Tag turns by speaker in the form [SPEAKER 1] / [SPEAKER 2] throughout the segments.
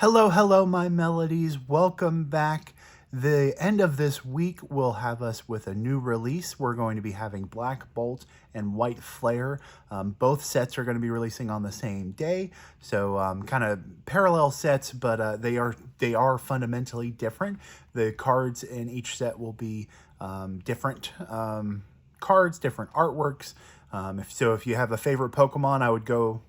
[SPEAKER 1] Hello, my melodies. Welcome back. The end of this week will have us with a new release. We're going to be having Black Bolt and White Flare. Both sets are going to be releasing on the same day, so kind of parallel sets, but they are fundamentally different. The cards in each set will be different cards, different artworks. If you have a favorite Pokemon, I would go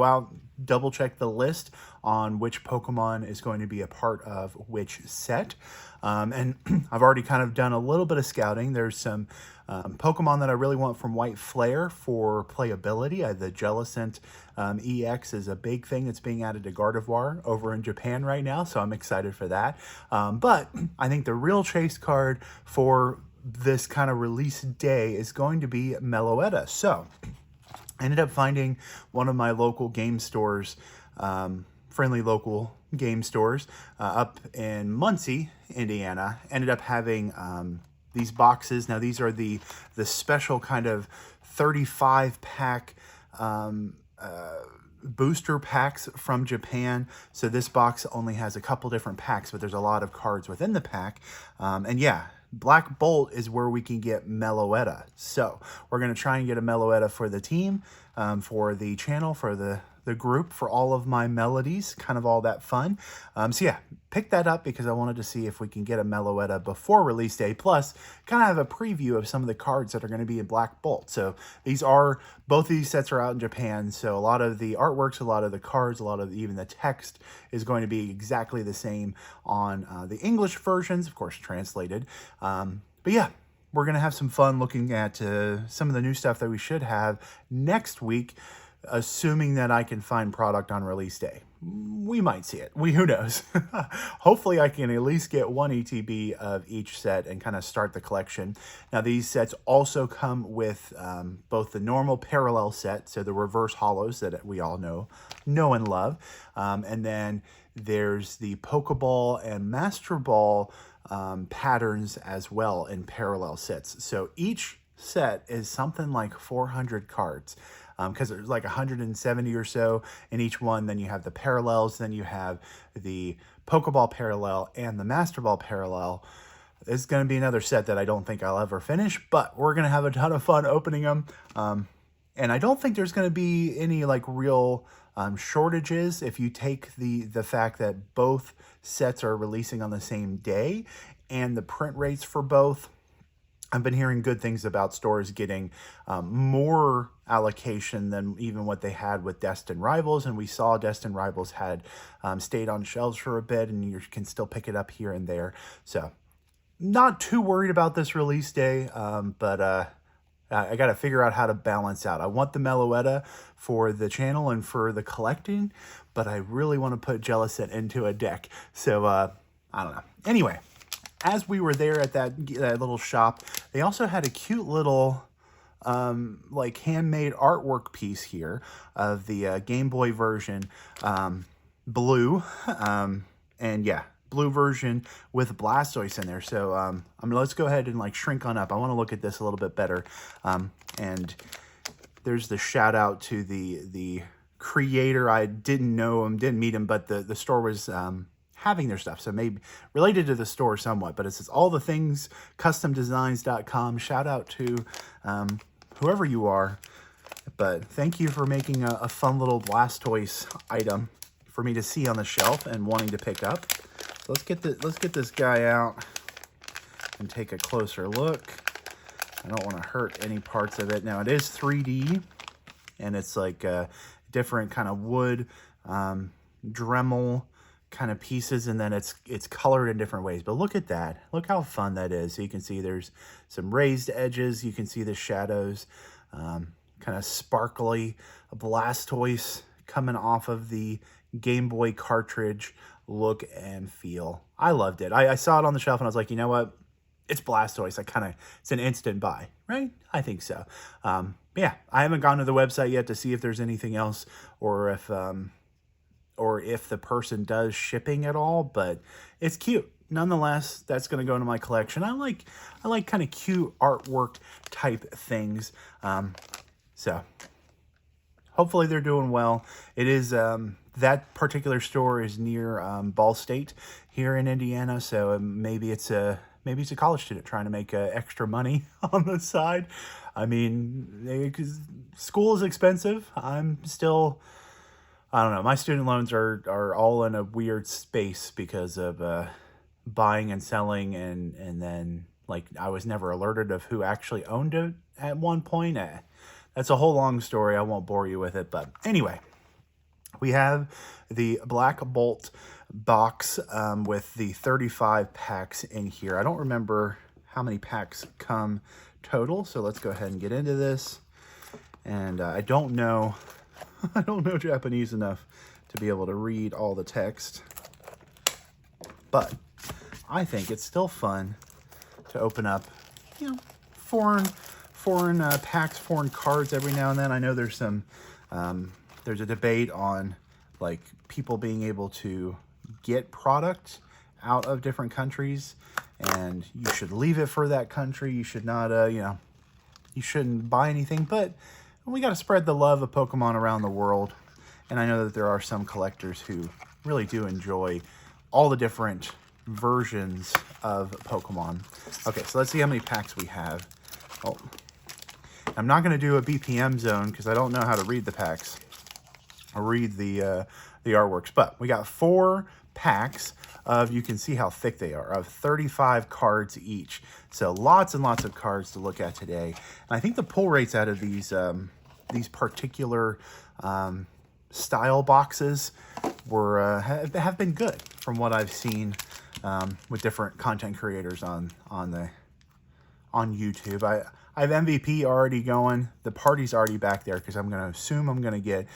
[SPEAKER 1] out, double check the list on which Pokemon is going to be a part of which set. And I've already kind of done a little bit of scouting. There's some Pokemon that I really want from White Flare for playability. The Jellicent EX is a big thing that's being added to Gardevoir over in Japan right now, so I'm excited for that. But I think the real chase card for this kind of release day is going to be Meloetta. So I ended up finding one of my local game stores, friendly local game stores up in Muncie, Indiana. Ended up having these boxes. Now these are the special kind of 35 pack booster packs from Japan. So this box only has a couple different packs, but there's a lot of cards within the pack. And yeah, Black Bolt is where we can get Meloetta. So we're going to try and get a Meloetta for the team, for the channel, for the group, for all of my melodies, kind of all that fun. So yeah, pick that up because I wanted to see if we can get a Meloetta before release day, plus kind of have a preview of some of the cards that are going to be in Black Bolt. So both of these sets are out in Japan, so a lot of the artworks, a lot of the cards, a lot of even the text is going to be exactly the same on the English versions, of course translated. But yeah, we're going to have some fun looking at some of the new stuff that we should have next week, assuming that I can find product on release day. We might see it. Who knows? Hopefully I can at least get one ETB of each set and kind of start the collection. Now these sets also come with both the normal parallel set, so the reverse holos that we all know and love. And then there's the Pokéball and Master Ball patterns as well in parallel sets. So each set is something like 400 cards. Because there's like 170 or so in each one. Then you have the parallels, then you have the Pokeball parallel and the Master Ball parallel. It's going to be another set that I don't think I'll ever finish, but we're going to have a ton of fun opening them. And I don't think there's going to be any like real shortages if you take the fact that both sets are releasing on the same day and the print rates for both. I've been hearing good things about stores getting more allocation than even what they had with Destined Rivals, and we saw Destined Rivals had stayed on shelves for a bit, and you can still pick it up here and there. So not too worried about this release day, but I got to figure out how to balance out. I want the Meloetta for the channel and for the collecting, but I really want to put Jellicent into a deck. So I don't know. Anyway, as we were there at that little shop, they also had a cute little like handmade artwork piece here of the Game Boy version, blue, and yeah, blue version with Blastoise in there. So let's go ahead and like shrink on up. I want to look at this a little bit better. And there's the shout out to the creator. I didn't know him, didn't meet him, but the store was having their stuff, so maybe related to the store somewhat, but it says all the things customdesigns.com. Shout out to whoever you are, but thank you for making a fun little Blastoise item for me to see on the shelf and wanting to pick up. So let's get this guy out and take a closer look. I don't want to hurt any parts of it. Now it is 3D, and it's like a different kind of wood, Dremel kind of pieces, and then it's colored in different ways. But look at that. Look how fun that is. So you can see there's some raised edges. You can see the shadows, kind of sparkly Blastoise coming off of the Game Boy cartridge. Look and feel. I loved it. I saw it on the shelf and I was like, you know what? It's Blastoise. It's an instant buy, right? I think so. Yeah, I haven't gone to the website yet to see if there's anything else or if the person does shipping at all, but it's cute. Nonetheless, that's going to go into my collection. I like kind of cute artwork type things. So hopefully they're doing well. It is, that particular store is near Ball State here in Indiana, so maybe it's a college student trying to make extra money on the side. I mean, 'cause school is expensive. I'm still, I don't know. My student loans are all in a weird space because of buying and selling, and then like I was never alerted of who actually owned it at one point. That's a whole long story. I won't bore you with it, but anyway, we have the Black Bolt box with the 35 packs in here. I don't remember how many packs come total, so let's go ahead and get into this. And I don't know, I don't know Japanese enough to be able to read all the text, but I think it's still fun to open up, you know, foreign packs, foreign cards every now and then. I know there's some, there's a debate on like people being able to get product out of different countries, and you should leave it for that country. You should not, you know, you shouldn't buy anything, but we got to spread the love of Pokemon around the world. And I know that there are some collectors who really do enjoy all the different versions of Pokemon. Okay, so let's see how many packs we have. Oh, I'm not going to do a BPM zone because I don't know how to read the packs. I'll read the artworks, but we got 4 packs of, you can see how thick they are, of 35 cards each. So lots and lots of cards to look at today. And I think the pull rates out of these particular style boxes were have been good from what I've seen with different content creators on YouTube. I have MVP already going. The party's already back there because I'm going to assume I'm going to get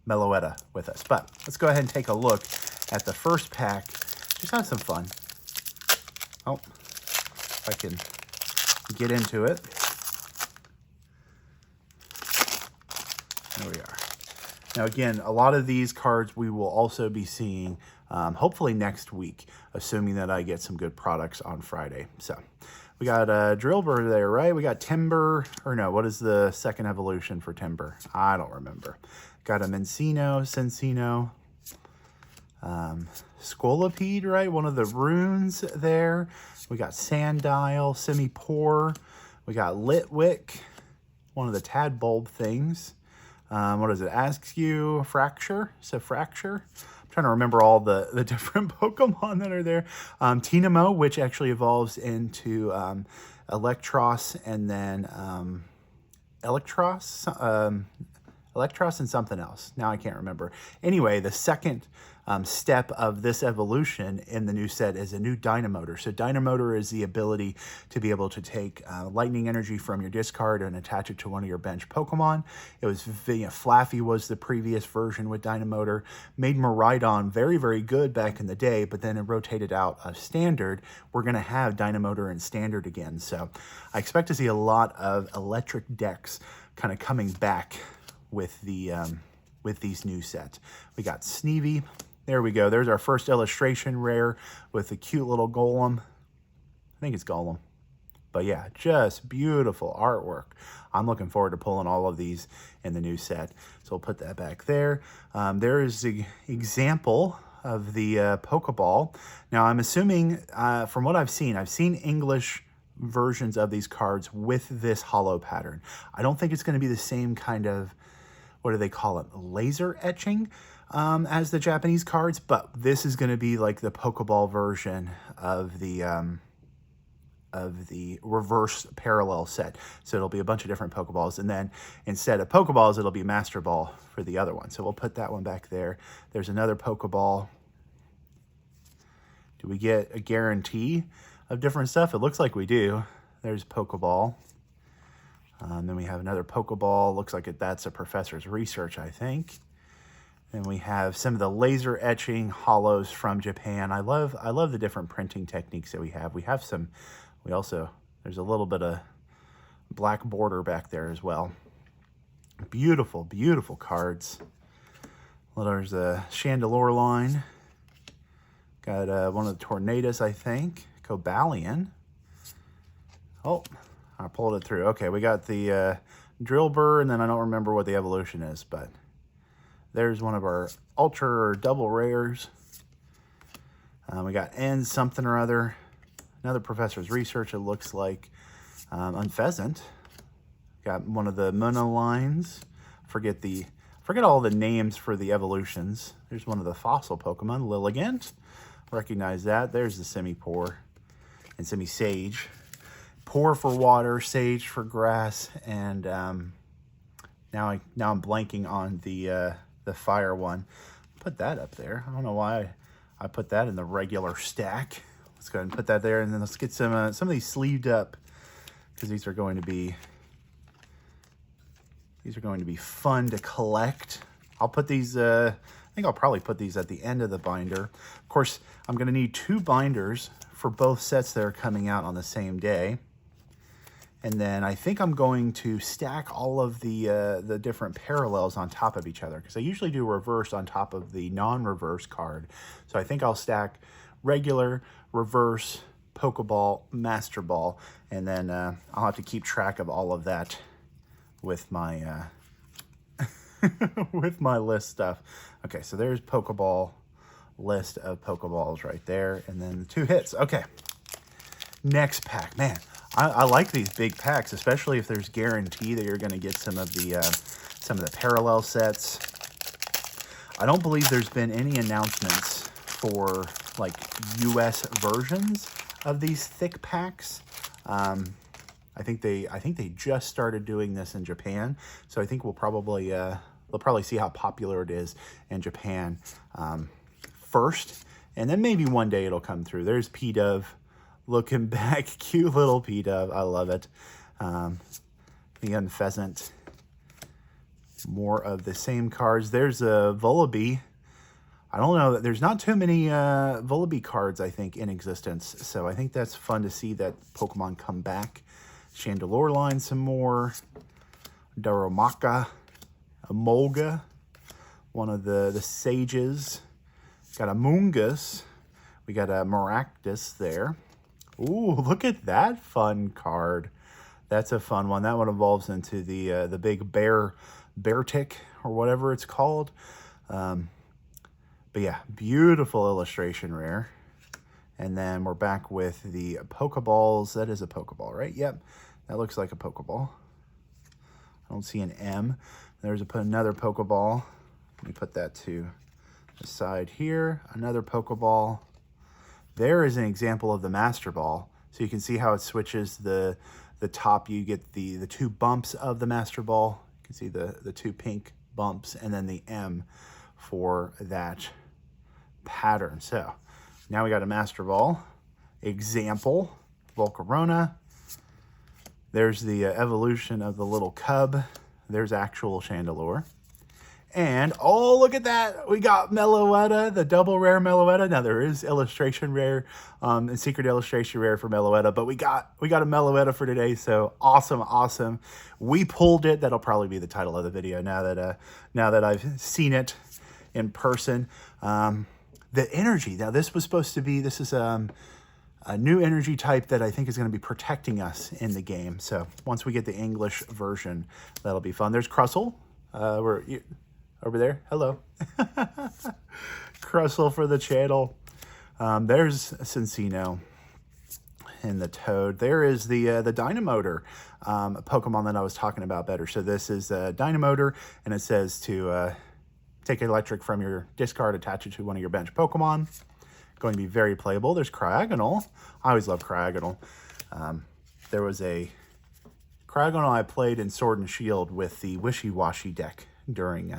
[SPEAKER 1] Meloetta with us. But let's go ahead and take a look at the first pack. Just have some fun. Oh, if I can get into it. There we are. Now again, a lot of these cards we will also be seeing hopefully next week, assuming that I get some good products on Friday. So we got a Drillbur there, right? We got Timber, or no, what is the second evolution for Timber? I don't remember. Got a Cincino, Scolipede, right? One of the runes there. We got Sandile, Simipour. We got Litwick, one of the Tadbulb things. What is it? Askew, Fracture? So Fracture? I'm trying to remember all the different Pokemon that are there. Tinamo, which actually evolves into Electros, and then Electros and something else. Now I can't remember. Anyway, the second step of this evolution in the new set is a new Dynamotor. So Dynamotor is the ability to be able to take lightning energy from your discard and attach it to one of your bench Pokemon. It was, you know, Flaffy was the previous version with Dynamotor. Made Miraidon very, very good back in the day, but then it rotated out of Standard. We're going to have Dynamotor in Standard again. So I expect to see a lot of electric decks kind of coming back with the with these new sets. We got Sneevy. There we go. There's our first illustration rare with the cute little golem. I think it's golem. But yeah, just beautiful artwork. I'm looking forward to pulling all of these in the new set. So we'll put that back there. There is the example of the Pokéball. Now I'm assuming, from what I've seen English versions of these cards with this hollow pattern. I don't think it's going to be the same kind of, what do they call it, laser etching as the Japanese cards, but this is going to be like the Pokéball version of the reverse parallel set. So it'll be a bunch of different Pokeballs, and then instead of Pokeballs, it'll be Master Ball for the other one. So we'll put that one back there. There's another Pokeball. Do we get a guarantee of different stuff? It looks like we do. There's Pokeball. Then we have another Pokeball. Looks like that's a Professor's Research, I think. And we have some of the laser etching hollows from Japan. I love the different printing techniques that we have. We have some, there's a little bit of black border back there as well. Beautiful, beautiful cards. Well, there's a Chandelure line. Got one of the Tornadus, I think. Cobalion. Oh, I pulled it through. Okay, we got the drill burr, and then I don't remember what the evolution is, but there's one of our ultra or double rares. We got N something or other. Another professor's research, it looks like. Unpheasant. Got one of the monolines. Forget all the names for the evolutions. There's one of the fossil Pokemon, Lilligant. Recognize that. There's the Semi-Pore and Semi-Sage. Pore for water, Sage for grass, and now I'm blanking on the fire one. Put that up there. I don't know why I put that in the regular stack. Let's go ahead and put that there, and then let's get some of these sleeved up, because these are going to be fun to collect. I'll put these. I think I'll probably put these at the end of the binder. Of course, I'm going to need 2 binders for both sets that are coming out on the same day. And then I think I'm going to stack all of the different parallels on top of each other, because I usually do reverse on top of the non-reverse card. So I think I'll stack regular, reverse, Pokeball, Master Ball, and then I'll have to keep track of all of that with my with my list stuff. Okay, so there's Pokeball list of Pokeballs right there, and then the 2 hits. Okay, next pack, man. I like these big packs, especially if there's guarantee that you're going to get some of the parallel sets. I don't believe there's been any announcements for like US versions of these thick packs. I think they just started doing this in Japan, so I think we'll probably see how popular it is in Japan first, and then maybe one day it'll come through. There's P-Dove. Looking back, cute little P-Dove. I love it. The Unpheasant. More of the same cards. There's a Volibee. I don't know. There's not too many Volibee cards, I think, in existence. So I think that's fun to see that Pokemon come back. Chandelure line some more. Darumaka. Emolga. One of the Sages. Got a Mungus. We got a Maractus there. Ooh, look at that fun card. That's a fun one. That one evolves into the big bear tick or whatever it's called. But yeah, beautiful illustration rare. And then we're back with the Pokeballs. That is a Pokeball, right? Yep, that looks like a Pokeball. I don't see an M. There's another Pokeball. Let me put that to the side here. Another Pokeball. There is an example of the Master Ball. So you can see how it switches the top. You get the 2 bumps of the Master Ball. You can see the 2 pink bumps, and then the M for that pattern. So now we got a Master Ball example. Volcarona. There's the evolution of the little cub. There's actual Chandelure. And, oh, look at that. We got Meloetta, the double rare Meloetta. Now, there is illustration rare, and secret illustration rare for Meloetta, but we got a Meloetta for today, so awesome. We pulled it. That'll probably be the title of the video now that I've seen it in person. The energy. Now, this is a new energy type that I think is going to be protecting us in the game. So, once we get the English version, that'll be fun. There's Crustle. Over there, hello. Crustle for the channel. There's Cincino and the Toad. There is the Dynamotor Pokemon that I was talking about better. So this is Dynamotor, and it says to take electric from your discard, attach it to one of your bench Pokemon. Going to be very playable. There's Cryogonal. I always love Cryogonal. There was a Cryogonal I played in Sword and Shield with the Wishy-Washy deck during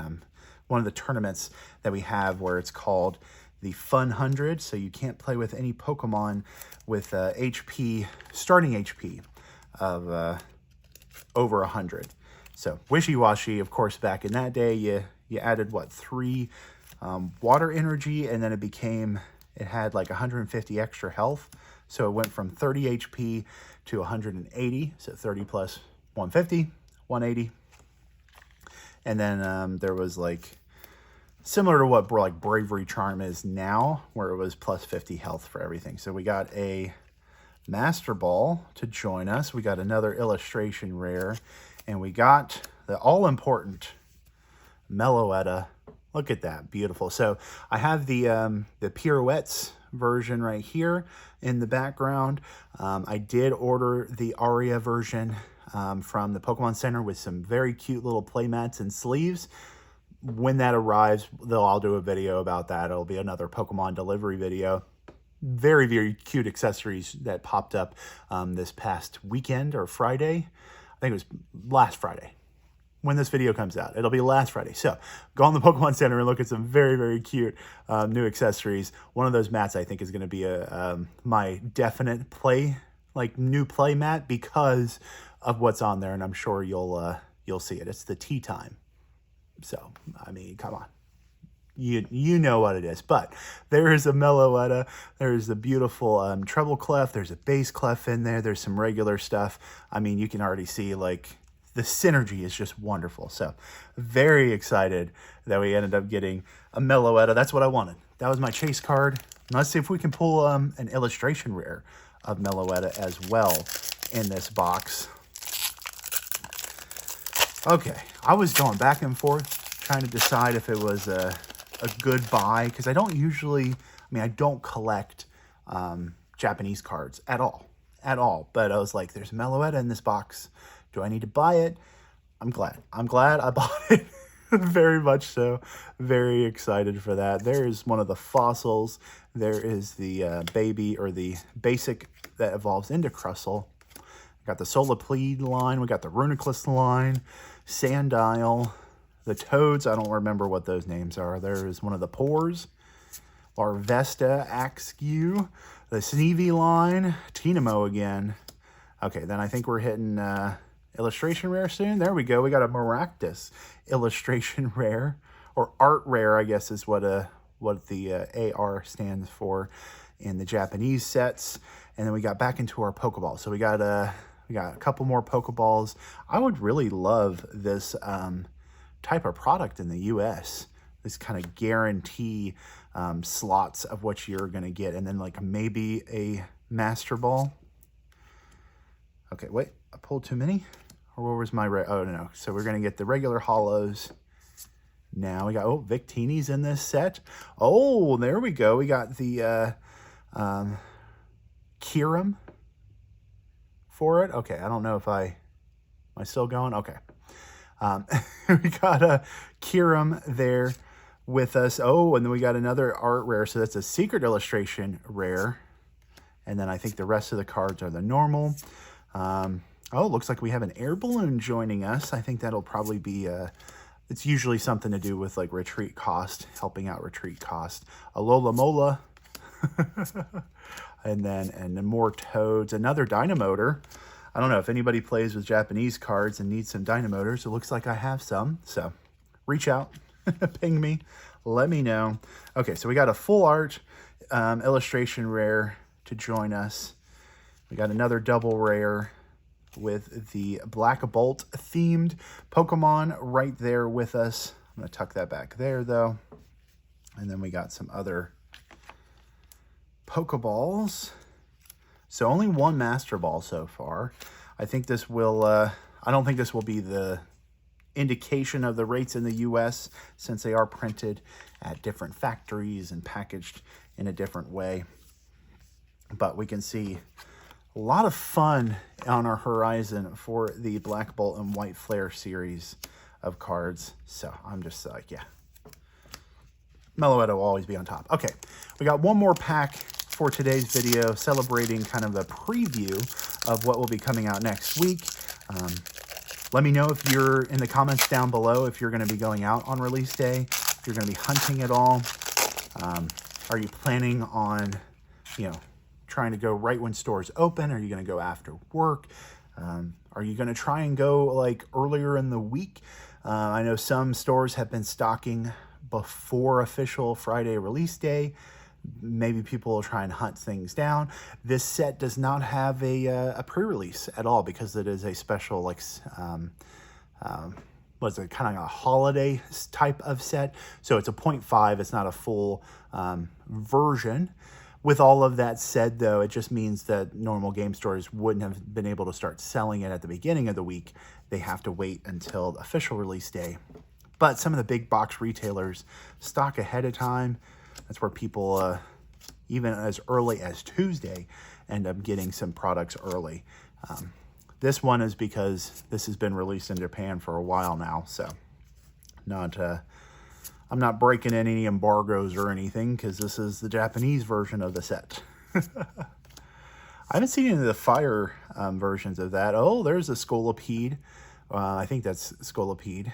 [SPEAKER 1] one of the tournaments that we have, where it's called the Fun 100. So you can't play with any Pokemon with HP, starting HP of over 100. So Wishy-Washy, of course, back in that day, you added, what, 3 water energy, and then it had like 150 extra health. So it went from 30 HP to 180, so 30 plus 150, 180. And then there was like, similar to what like Bravery Charm is now, where it was plus 50 health for everything. So we got a Master Ball to join us. We got another illustration rare, And we got the all-important Meloetta. Look at that, beautiful. So I have the pirouettes version right here in the background. I did order the Aria version from the Pokemon Center with some very cute little play mats and sleeves. When that arrives, I'll do a video about that. It'll be another Pokemon delivery video. Very, very cute accessories that popped up this past weekend or Friday. I think it was last Friday. When this video comes out, it'll be last Friday. So go on the Pokemon Center and look at some very, very cute new accessories. One of those mats I think is going to be my definite new play mat because of what's on there, and I'm sure you'll see it. It's the tea time. So I mean, come on. You know what it is, but there is a Meloetta, there's a beautiful treble clef, there's a bass clef in there, there's some regular stuff. I mean, you can already see like the synergy is just wonderful. So very excited that we ended up getting a Meloetta. That's what I wanted. That was my chase card. Let's see if we can pull an illustration rare of Meloetta as well in this box. Okay, I was going back and forth trying to decide if it was a good buy, because I don't usually, I don't collect Japanese cards at all, but I was like, there's Meloetta in this box. Do I need to buy it? I'm glad I bought it. Very much so. Very excited for that. There is one of the fossils. There is the baby, or the basic that evolves into Crustle. Got the Solipede line. We got the Runiclus line, Sandile, the Toads. I don't remember what those names are. There is one of the Pores, Larvesta, Axew, the Sneevee line, Tinamo again. Okay, then I think we're hitting illustration rare soon. There we go. We got a Maractus illustration rare, or art rare, I guess is what the AR stands for in the Japanese sets. And then we got back into our Pokeball. So we got a couple more Pokeballs. I would really love this type of product in the US. This kind of guarantee slots of what you're going to get, and then like maybe a Master Ball. Okay, wait, I pulled too many? Or where was my oh no, so we're going to get the regular hollows. Now we got, Victini's in this set. Oh, there we go. We got the Kyurem for it. Okay, I don't know if am I still going? Okay. We got a Kyurem there with us. Oh, and then we got another art rare. So that's a secret illustration rare. And then I think the rest of the cards are the normal. Oh, looks like we have an air balloon joining us. I think that'll probably be, it's usually something to do with like retreat cost, helping out retreat cost. Alola Mola. and then more Toads. Another Dynamotor. I don't know if anybody plays with Japanese cards and needs some Dynamotors. It looks like I have some. So reach out, ping me, let me know. Okay, so we got a full art illustration rare to join us. We got another double rare with the Black Bolt themed Pokemon right there with us. I'm going to tuck that back there though. And then we got some other Pokeballs. So only one Master Ball so far. I think this will, I don't think this will be the indication of the rates in the US, since they are printed at different factories and packaged in a different way. But we can see a lot of fun on our horizon for the Black Bolt and White Flare series of cards. So I'm just like, yeah. Meloetta will always be on top. Okay, we got one more pack for today's video, celebrating kind of a preview of what will be coming out next week. Let me know if you're in the comments down below, if you're going to be going out on release day, if you're going to be hunting at all. Are you planning on, trying to go right when stores open? Are you going to go after work? Are you going to try and go like earlier in the week? I know some stores have been stocking before official Friday release day. Maybe people will try and hunt things down. This set does not have a pre-release at all, because it is a special, like, what's it, kind of a holiday type of set. So it's a 0.5. It's not a full version. With all of that said, though, it just means that normal game stores wouldn't have been able to start selling it at the beginning of the week. They have to wait until the official release day. But some of the big box retailers stock ahead of time. That's where people, even as early as Tuesday, end up getting some products early. This one is because this has been released in Japan for a while now, so I'm not breaking any embargoes or anything because this is the Japanese version of the set. I haven't seen any of the fire versions of that. Oh, there's a Scolipede. I think that's Scolipede,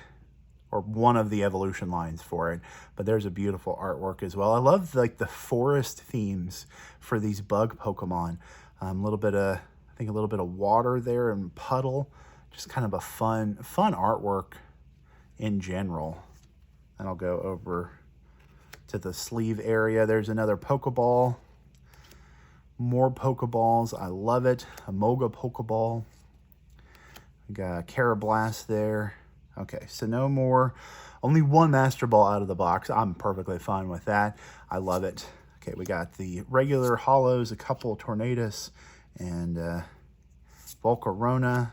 [SPEAKER 1] or one of the evolution lines for it. But there's a beautiful artwork as well. I love like the forest themes for these bug Pokemon. A little bit of water there and puddle. Just kind of a fun artwork in general. And I'll go over to the sleeve area. There's another Pokeball. More Pokeballs. I love it. A Moga Pokeball. We got a Carablast there. Okay, so no more. Only one Master Ball out of the box. I'm perfectly fine with that. I love it. Okay, we got the regular Hollows, a couple of Tornadus, and Volcarona.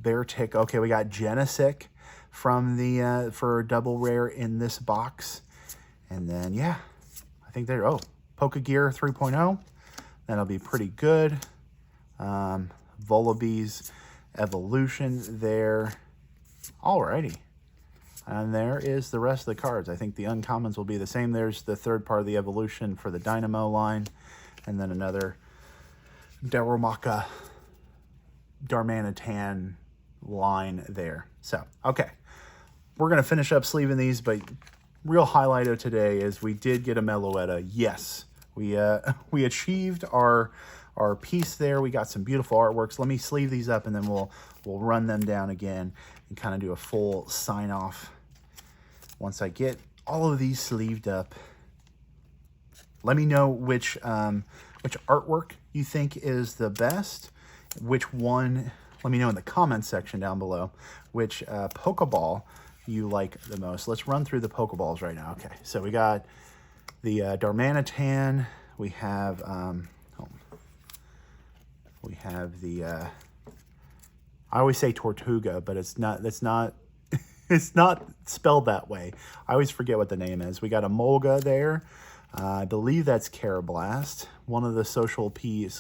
[SPEAKER 1] Beartic. Okay, we got Genesect from the for double rare in this box. And then yeah, I think they're Pokegear 3.0. That'll be pretty good. Volabee's evolution there. Alrighty. And there is the rest of the cards. I think the uncommons will be the same. There's the third part of the evolution for the Dynamo line. And then another Darumaka Darmanitan line there. So, okay. We're going to finish up sleeving these, but real highlight of today is we did get a Meloetta. Yes, we achieved our piece there. We got some beautiful artworks. Let me sleeve these up, and then we'll run them down again and kind of do a full sign off. Once I get all of these sleeved up, let me know which artwork you think is the best. Which one? Let me know in the comments section down below which Pokeball you like the most. Let's run through the Pokeballs right now. Okay, so we got the Darmanitan. We have the I always say Tortuga, but it's not it's not spelled that way. I always forget what the name is. We got a Molga there. I believe that's Carablast. One of the Scolopedes.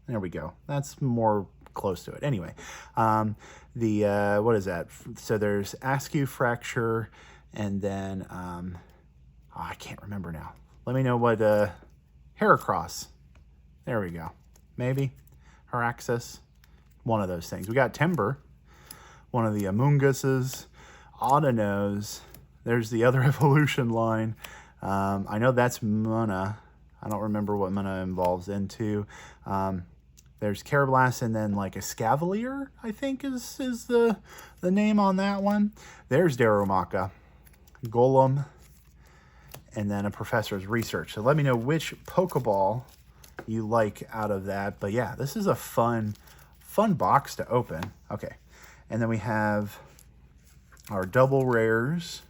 [SPEAKER 1] There we go. That's more close to it. Anyway, what is that? So there's Askew Fracture, and then I can't remember now. Let me know what Heracross. There we go. Maybe Haraxis. One of those things. We got Timber. One of the Amoonguses. Audinose. There's the other evolution line. I know that's Muna. I don't remember what Muna evolves into. There's Carablast, and then like a Scavalier, I think is the name on that one. There's Darumaka, Golem, and then a Professor's Research. So let me know which Pokeball you like out of that. But yeah, this is a fun box to open. Okay, and then we have our double rares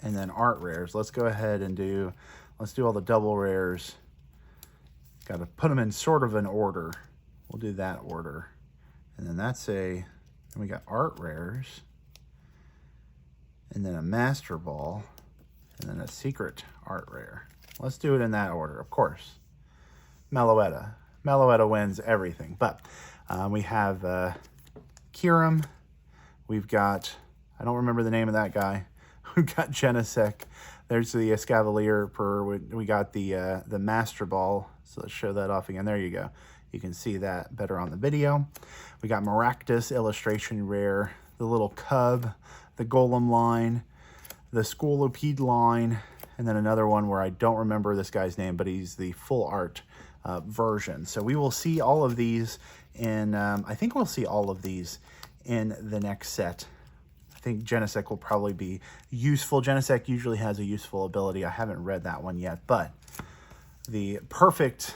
[SPEAKER 1] and then art rares. Let's go ahead and let's do all the double rares. Got to put them in sort of an order. We'll do that order. And then we got art rares. And then a Master Ball. And then a secret art rare. Let's do it in that order, of course. Meloetta. Meloetta wins everything. But we have Kyurem. We've got, I don't remember the name of that guy. We've got Genesect. There's the Escavalier. We got the Master Ball. So let's show that off again. There you go. You can see that better on the video. We got Maractus illustration rare, the little cub, the Golem line, the Scolipede line, and then another one where I don't remember this guy's name, but he's the full art version. So we will see all of these in, I think we'll see all of these in the next set. I think Genesect will probably be useful. Genesect usually has a useful ability. I haven't read that one yet, but the perfect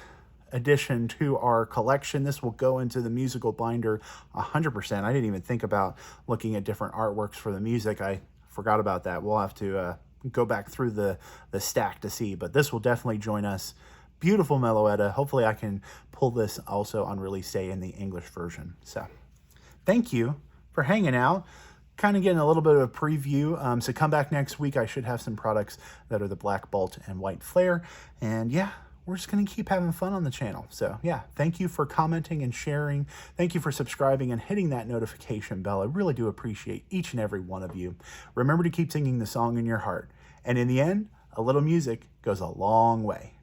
[SPEAKER 1] addition to our collection. This will go into the musical binder 100%. I didn't even think about looking at different artworks for the music. I forgot about that. We'll have to go back through the stack to see, but this will definitely join us. Beautiful Meloetta. Hopefully I can pull this also on release day in the English version. So thank you for hanging out. Kind of getting a little bit of a preview. So come back next week. I should have some products that are the Black Bolt and White Flare. And yeah, we're just going to keep having fun on the channel. So yeah, thank you for commenting and sharing. Thank you for subscribing and hitting that notification bell. I really do appreciate each and every one of you. Remember to keep singing the song in your heart. And in the end, a little music goes a long way.